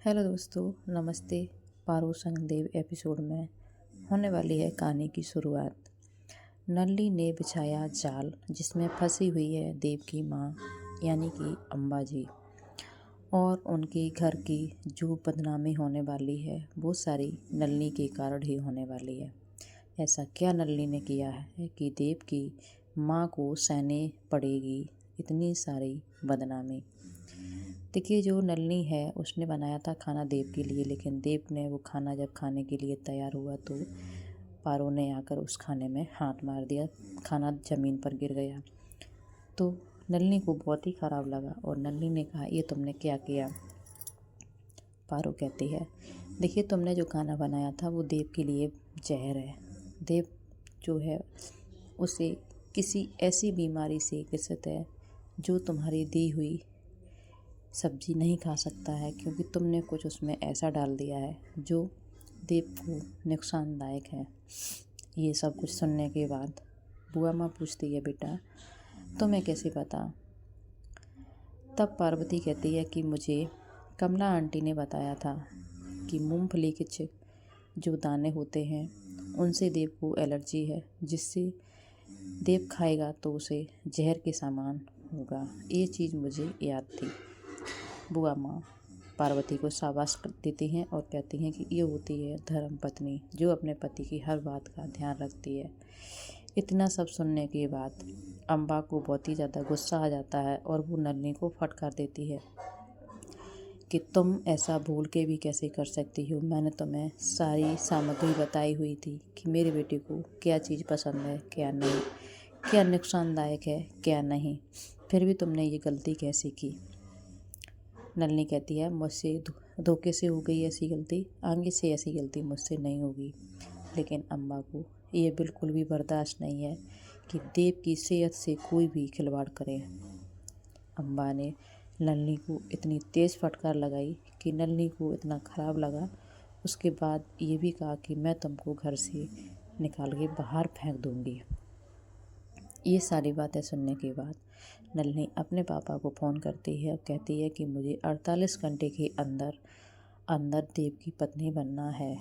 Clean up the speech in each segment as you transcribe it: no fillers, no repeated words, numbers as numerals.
Hello दोस्तों, नमस्ते। पारो संग देव एपिसोड में होने वाली है कहानी की शुरुआत। नल्ली ने बिछाया जाल जिसमें फंसी हुई है देव की माँ यानी कि अम्बा जी, और उनके घर की जो बदनामी होने वाली है वो सारी नल्ली के कारण ही होने वाली है। ऐसा क्या नल्ली ने किया है कि देव की माँ को सहने पड़ेगी इतनी सारी बदनामी। देखिए, जो नल्ली है उसने बनाया था खाना देव के लिए, लेकिन देव ने वो खाना जब खाने के लिए तैयार हुआ तो पारो ने आकर उस खाने में हाथ मार दिया। खाना ज़मीन पर गिर गया तो नल्ली को बहुत ही ख़राब लगा और नल्ली ने कहा, ये तुमने क्या किया। पारो कहती है, देखिए, तुमने जो खाना बनाया था वो देव के लिए जहर है। देव जो है उसे किसी ऐसी बीमारी से ग्रसित है जो तुम्हारी दी हुई सब्जी नहीं खा सकता है, क्योंकि तुमने कुछ उसमें ऐसा डाल दिया है जो देव को नुकसानदायक है। ये सब कुछ सुनने के बाद बुआ माँ पूछती है, बेटा तुम्हें कैसे पता। तब पार्वती कहती है कि मुझे कमला आंटी ने बताया था कि मूंगफली के जो दाने होते हैं उनसे देव को एलर्जी है, जिससे देव खाएगा तो उसे जहर के समान होगा। ये चीज़ मुझे याद थी। बुआ माँ पार्वती को शाबाश देती हैं और कहती हैं कि ये होती है धर्म पत्नी, जो अपने पति की हर बात का ध्यान रखती है। इतना सब सुनने के बाद अम्बा को बहुत ही ज़्यादा गुस्सा आ जाता है और वो नल्ली को फटकार देती है कि तुम ऐसा भूल के भी कैसे कर सकती हो। मैंने तुम्हें सारी सामग्री बताई हुई थी कि मेरे बेटे को क्या चीज़ पसंद है, क्या नहीं, क्या नुकसानदायक है, क्या नहीं, फिर भी तुमने ये गलती कैसे की। नल्ली कहती है, मुझसे धोखे से हो गई ऐसी गलती, आगे से ऐसी गलती मुझसे नहीं होगी। लेकिन अम्बा को ये बिल्कुल भी बर्दाश्त नहीं है कि देव की सेहत से कोई भी खिलवाड़ करे। अम्बा ने नल्ली को इतनी तेज़ फटकार लगाई कि नल्ली को इतना ख़राब लगा। उसके बाद ये भी कहा कि मैं तुमको घर से निकाल के बाहर फेंक दूँगी। ये सारी बातें सुनने के बाद नल्ली अपने पापा को फ़ोन करती है और कहती है कि मुझे 48 घंटे के अंदर अंदर देव की पत्नी बनना है।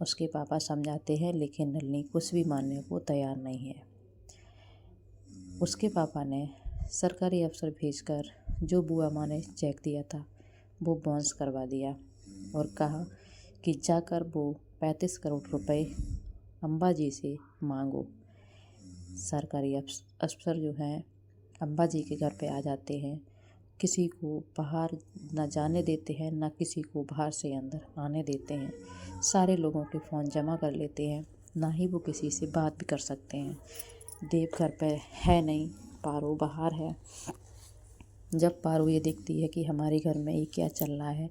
उसके पापा समझाते हैं, लेकिन नल्ली कुछ भी मानने को तैयार नहीं है। उसके पापा ने सरकारी अफसर भेजकर जो बुआ माँ ने चेक दिया था वो बाउंस करवा दिया और कहा कि जाकर वो 35 करोड़ रुपए अम्बा जी से मांगो। सरकारी अफसर जो हैं अम्बा जी के घर पे आ जाते हैं, किसी को बाहर न जाने देते हैं, न किसी को बाहर से अंदर आने देते हैं। सारे लोगों के फ़ोन जमा कर लेते हैं, ना ही वो किसी से बात भी कर सकते हैं। देव घर पे है नहीं, पारो बाहर है। जब पारो ये देखती है कि हमारे घर में ये क्या चल रहा है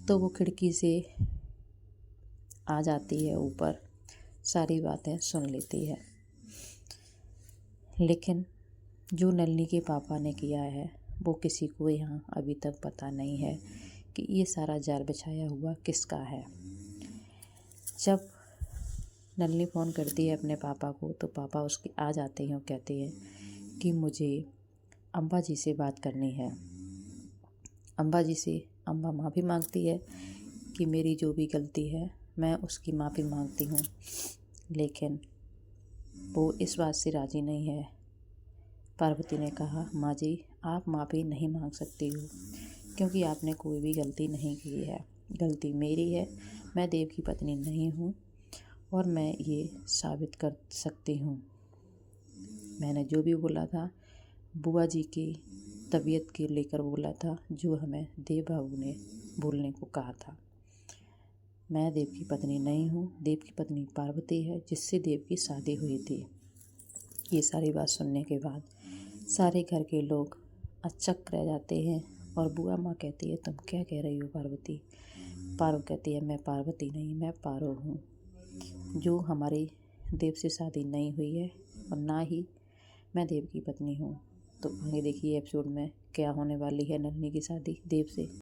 तो वो खिड़की से आ जाती है ऊपर, सारी बातें सुन लेती है। लेकिन जो नल्ली के पापा ने किया है वो किसी को यहाँ अभी तक पता नहीं है कि ये सारा जाल बिछाया हुआ किसका है। जब नल्ली फ़ोन करती है अपने पापा को तो पापा उसके आ जाते हैं और कहते हैं कि मुझे अम्बा जी से बात करनी है। अम्बा जी से अम्बा माफ़ी मांगती है कि मेरी जो भी गलती है मैं उसकी माफ़ी मांगती हूँ, लेकिन वो इस बात से राज़ी नहीं है। पार्वती ने कहा, माँ जी, आप माफ़ी नहीं मांग सकती हो क्योंकि आपने कोई भी गलती नहीं की है। गलती मेरी है, मैं देव की पत्नी नहीं हूँ और मैं ये साबित कर सकती हूँ। मैंने जो भी बोला था बुआ जी की तबीयत के लेकर बोला था, जो हमें देव बाबू ने बोलने को कहा था। मैं देव की पत्नी नहीं हूँ, देव की पत्नी पार्वती है जिससे देव की शादी हुई थी। ये सारी बात सुनने के बाद सारे घर के लोग अचक रह जाते हैं और बुआ माँ कहती है, तुम क्या कह रही हो पार्वती। पारो कहती है, मैं पार्वती नहीं, मैं पारो हूँ, जो हमारी देव से शादी नहीं हुई है और ना ही मैं देव की पत्नी हूँ। तो आगे देखिए एपिसोड में क्या होने वाली है नल्ली की शादी देव से।